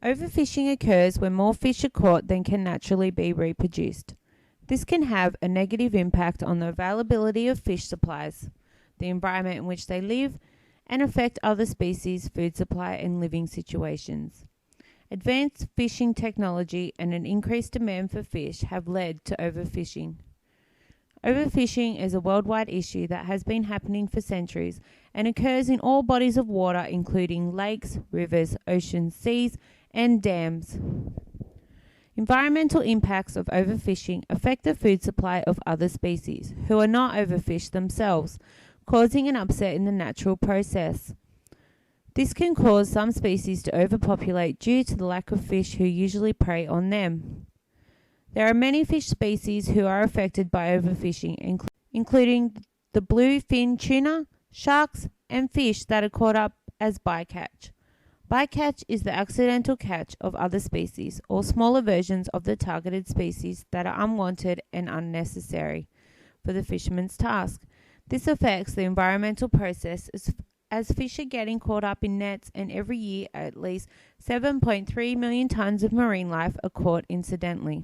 Overfishing occurs when more fish are caught than can naturally be reproduced. This can have a negative impact on the availability of fish supplies, the environment in which they live, and affect other species' food supply and living situations. Advanced fishing technology and an increased demand for fish have led to overfishing. Overfishing is a worldwide issue that has been happening for centuries and occurs in all bodies of water, including lakes, rivers, oceans, seas, and dams. Environmental impacts of overfishing affect the food supply of other species who are not overfished themselves, causing an upset in the natural process. This can cause some species to overpopulate due to the lack of fish who usually prey on them. There are many fish species who are affected by overfishing, including the bluefin tuna, sharks, and fish that are caught up as bycatch. Bycatch is the accidental catch of other species or smaller versions of the targeted species that are unwanted and unnecessary for the fisherman's task. This affects the environmental process as fish are getting caught up in nets, and every year at least 7.3 million tons of marine life are caught incidentally.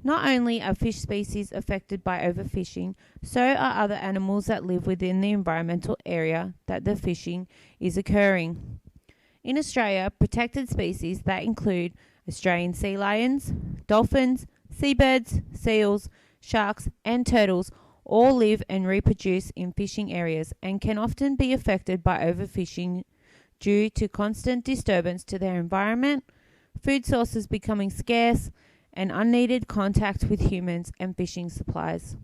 Not only are fish species affected by overfishing, so are other animals that live within the environmental area that the fishing is occurring. In Australia, protected species that include Australian sea lions, dolphins, seabirds, seals, sharks, and turtles all live and reproduce in fishing areas and can often be affected by overfishing due to constant disturbance to their environment, food sources becoming scarce, and unneeded contact with humans and fishing supplies.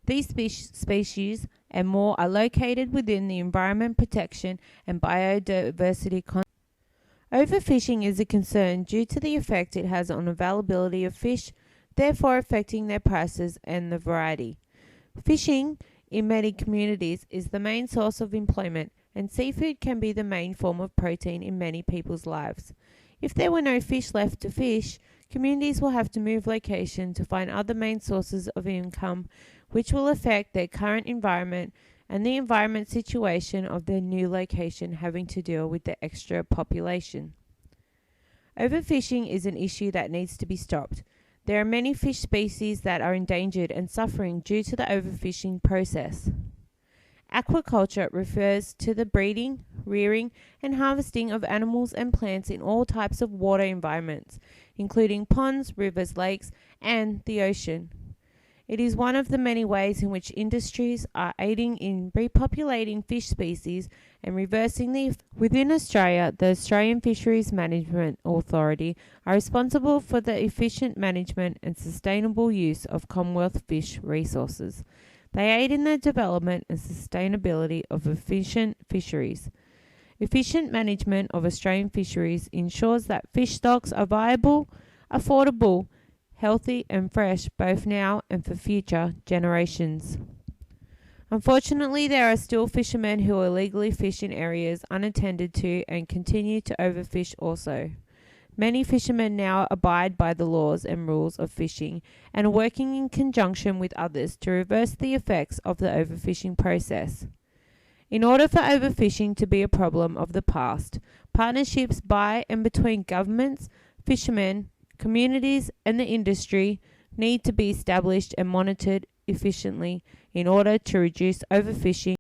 These species and more are located within the Environment Protection and Biodiversity Overfishing is a concern due to the effect it has on availability of fish, therefore affecting their prices and the variety. Fishing in many communities is the main source of employment, and seafood can be the main form of protein in many people's lives. If there were no fish left to fish, communities will have to move location to find other main sources of income, which will affect their current environment and the environment situation of their new location having to deal with the extra population. Overfishing is an issue that needs to be stopped. There are many fish species that are endangered and suffering due to the overfishing process. Aquaculture refers to the breeding, rearing, and harvesting of animals and plants in all types of water environments, including ponds, rivers, lakes, and the ocean. It is one of the many ways in which industries are aiding in repopulating fish species and reversing the effects. Within Australia, the Australian Fisheries Management Authority are responsible for the efficient management and sustainable use of Commonwealth fish resources. They aid in the development and sustainability of efficient fisheries. Efficient management of Australian fisheries ensures that fish stocks are viable, affordable, healthy and fresh both now and for future generations. Unfortunately, there are still fishermen who illegally fish in areas unattended to and continue to overfish also. Many fishermen now abide by the laws and rules of fishing and are working in conjunction with others to reverse the effects of the overfishing process. In order for overfishing to be a problem of the past, partnerships by and between governments, fishermen, communities, and the industry need to be established and monitored efficiently in order to reduce overfishing